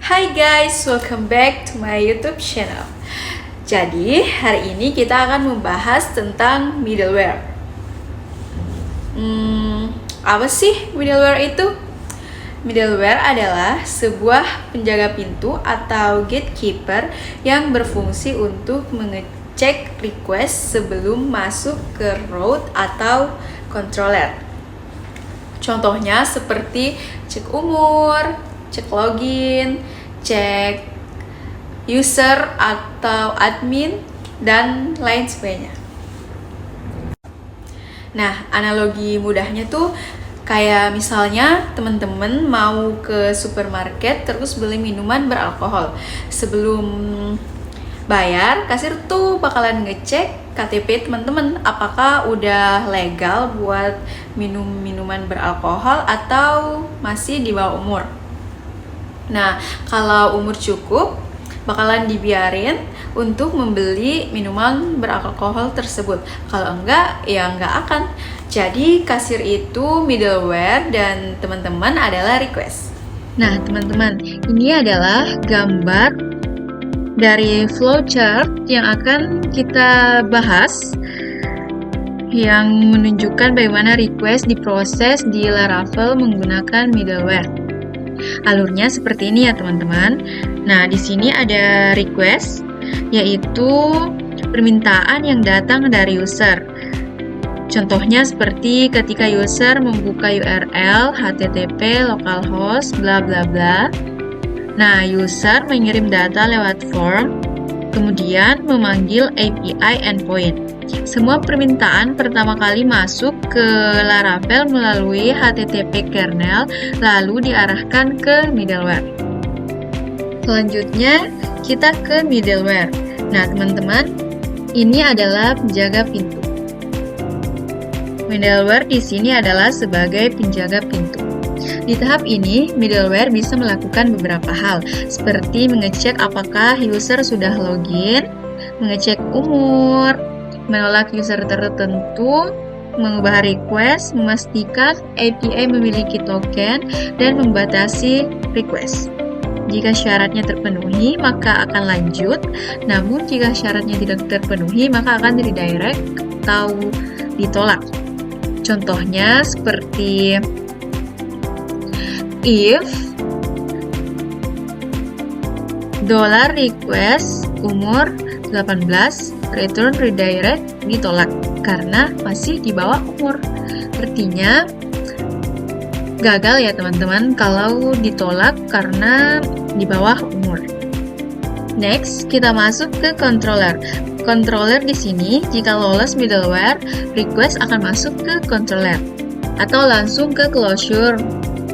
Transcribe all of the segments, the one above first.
Hai guys, welcome back to my YouTube channel. Jadi, hari ini kita akan membahas tentang middleware. Apa sih middleware itu? Middleware adalah sebuah penjaga pintu atau gatekeeper yang berfungsi untuk mengecek request sebelum masuk ke root atau controller. Contohnya seperti cek umur, cek login, cek user atau admin, dan lain sebagainya. Nah, analogi mudahnya tuh kayak misalnya teman-teman mau ke supermarket terus beli minuman beralkohol. Sebelum bayar, kasir tuh bakalan ngecek KTP teman-teman apakah udah legal buat minum minuman beralkohol atau masih di bawah umur. Nah, kalau umur cukup, bakalan dibiarin untuk membeli minuman beralkohol tersebut. Kalau enggak, ya enggak akan. Jadi, kasir itu middleware dan teman-teman adalah request. Nah, teman-teman, ini adalah gambar dari flowchart yang akan kita bahas yang menunjukkan bagaimana request diproses di Laravel menggunakan middleware. Alurnya seperti ini ya teman-teman. Nah, di sini ada request, yaitu permintaan yang datang dari user. Contohnya seperti ketika user membuka URL http localhost bla bla bla. Nah, user mengirim data lewat form, kemudian memanggil API endpoint. Semua permintaan pertama kali masuk ke Laravel melalui HTTP kernel, lalu diarahkan ke middleware. Selanjutnya, kita ke middleware. Nah, teman-teman, ini adalah penjaga pintu. Middleware di sini adalah sebagai penjaga pintu. Di tahap ini, middleware bisa melakukan beberapa hal, seperti mengecek apakah user sudah login, mengecek umur, menolak user tertentu, mengubah request, memastikan API memiliki token, dan membatasi request. Jika syaratnya terpenuhi, maka akan lanjut. Namun, jika syaratnya tidak terpenuhi, maka akan redirect atau ditolak. Contohnya seperti if $request umur 18 return redirect ditolak karena masih di bawah umur. Artinya gagal ya teman-teman kalau ditolak karena di bawah umur. Next, kita masuk ke controller. Controller di sini jika lolos middleware, request akan masuk ke controller atau langsung ke closure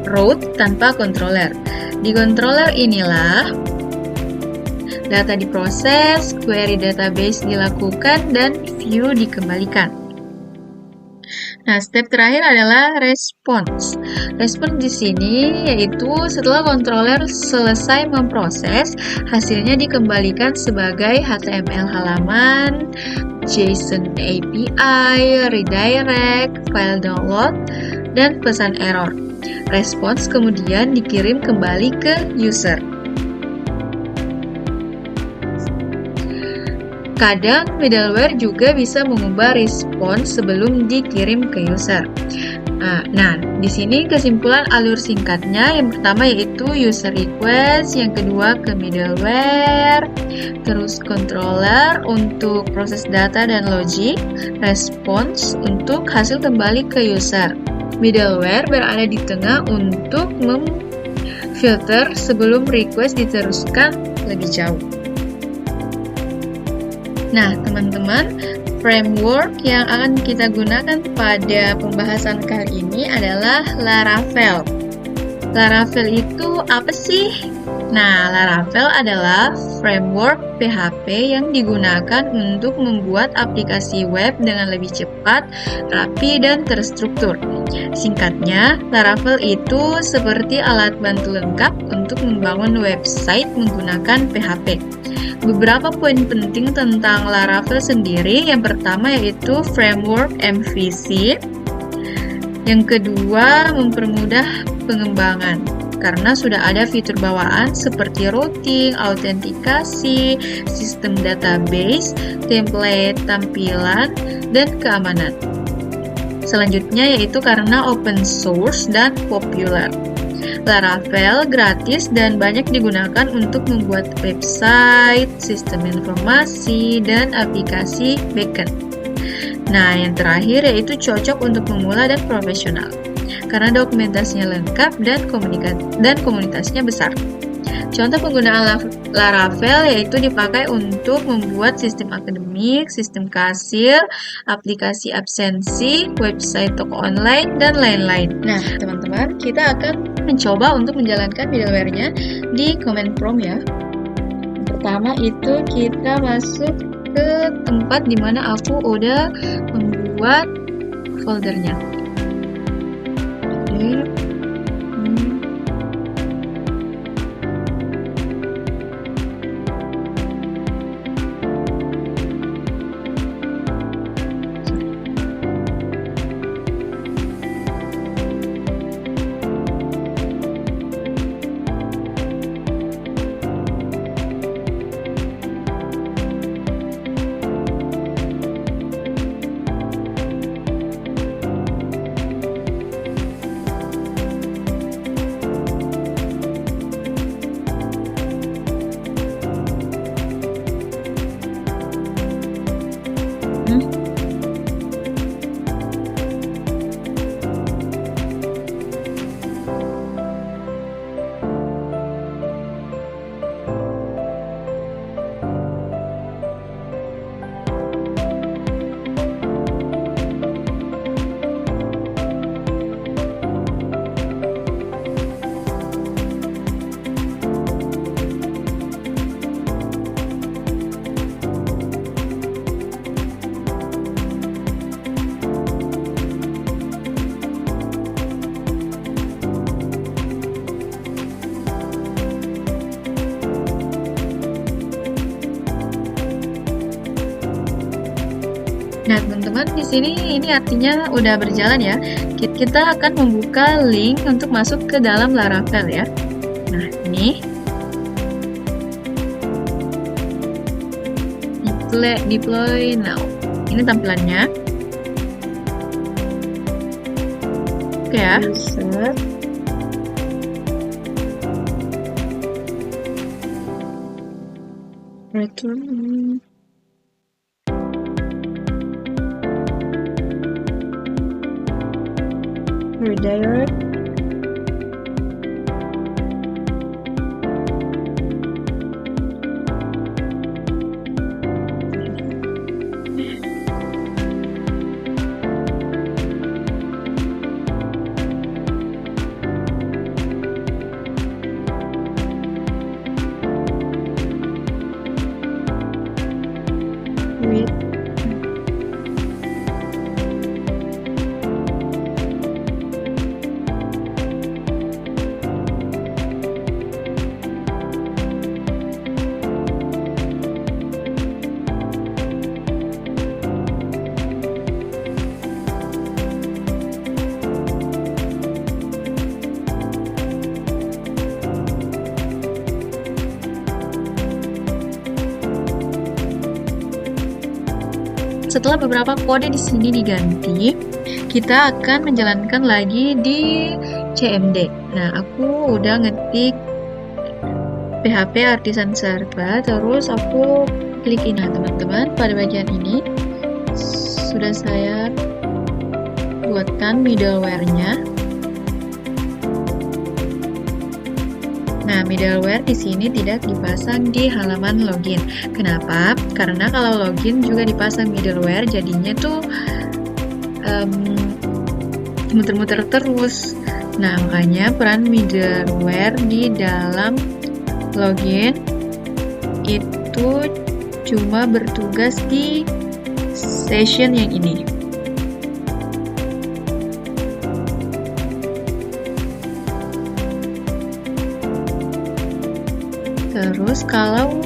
root tanpa controller. Di controller inilah data diproses, query database dilakukan, dan view dikembalikan. Nah, step terakhir adalah response. Response di sini yaitu setelah controller selesai memproses, hasilnya dikembalikan sebagai HTML halaman, JSON API, redirect, file download, dan pesan error. Response kemudian dikirim kembali ke user. Kadang middleware juga bisa mengubah respons sebelum dikirim ke user. Nah, di sini kesimpulan alur singkatnya yang pertama yaitu user request, yang kedua ke middleware, terus controller untuk proses data dan logic, response untuk hasil kembali ke user. Middleware berada di tengah untuk memfilter sebelum request diteruskan lebih jauh. Nah, teman-teman, framework yang akan kita gunakan pada pembahasan kali ini adalah Laravel. Laravel itu apa sih? Nah, Laravel adalah framework PHP yang digunakan untuk membuat aplikasi web dengan lebih cepat, rapi, dan terstruktur. Singkatnya, Laravel itu seperti alat bantu lengkap untuk membangun website menggunakan PHP. Beberapa poin penting tentang Laravel sendiri, yang pertama yaitu framework MVC, yang kedua mempermudah pengembangan. karena sudah ada fitur bawaan seperti routing, autentikasi, sistem database, template tampilan, dan keamanan. Selanjutnya yaitu karena open source dan populer. Laravel gratis dan banyak digunakan untuk membuat website, sistem informasi, dan aplikasi backend. Nah, yang terakhir yaitu cocok untuk pemula dan profesional, karena dokumentasinya lengkap dan komunitasnya besar. Contoh penggunaan Laravel yaitu dipakai untuk membuat sistem akademik, sistem kasir, aplikasi absensi, website toko online, dan lain-lain. Nah, teman-teman, kita akan mencoba untuk menjalankan middleware-nya di command prompt ya. Pertama itu kita masuk ke tempat di mana aku udah membuat foldernya. Oke. Nah, teman-teman, di sini ini artinya udah berjalan ya. Kita akan membuka link untuk masuk ke dalam Laravel ya. Nah, ini deploy now. Ini tampilannya. Oke ya. Return. Redirect. Wait. Setelah beberapa kode di sini diganti, kita akan menjalankan lagi di CMD. Nah, aku udah ngetik PHP Artisan Server, terus aku klik ini. Nah, teman-teman, pada bagian ini sudah saya buatkan middleware-nya. Nah, middleware di sini tidak dipasang di halaman login. Kenapa? Karena kalau login juga dipasang middleware, jadinya tuh muter-muter terus. Nah, makanya peran middleware di dalam login itu cuma bertugas di session yang ini. Terus kalau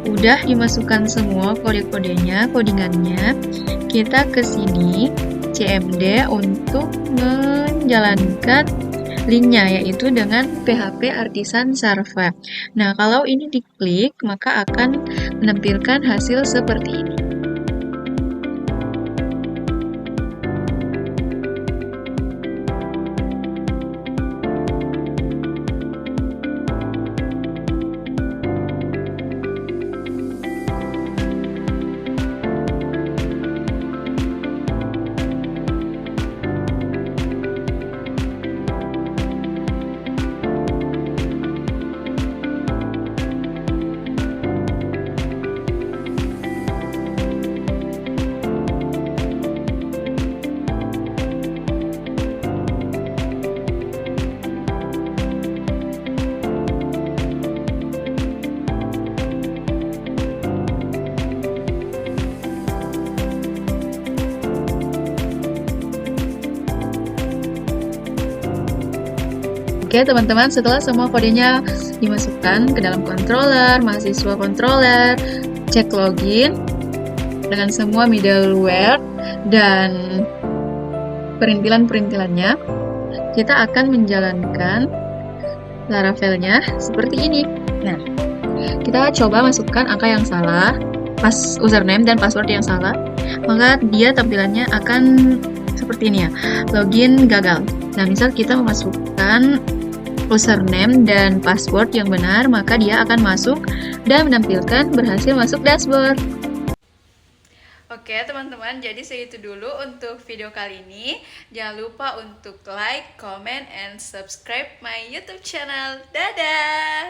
udah dimasukkan semua kode-kodenya, codingannya, kita ke sini CMD untuk menjalankan linknya, yaitu dengan PHP Artisan Server. Nah, kalau ini diklik, maka akan menampilkan hasil seperti ini. Oke teman-teman, setelah semua kodenya dimasukkan ke dalam controller, mahasiswa controller, cek login dengan semua middleware dan perintilan-perintilannya, kita akan menjalankan Laravel-nya seperti ini. Nah, kita coba masukkan angka yang salah, username dan password yang salah, maka dia tampilannya akan seperti ini ya, login gagal. Nah, misal kita memasukkan username dan password yang benar, maka dia akan masuk dan menampilkan berhasil masuk dashboard. Oke teman-teman, jadi segitu dulu untuk video kali ini. Jangan lupa untuk like, comment, and subscribe my YouTube channel. Dadah!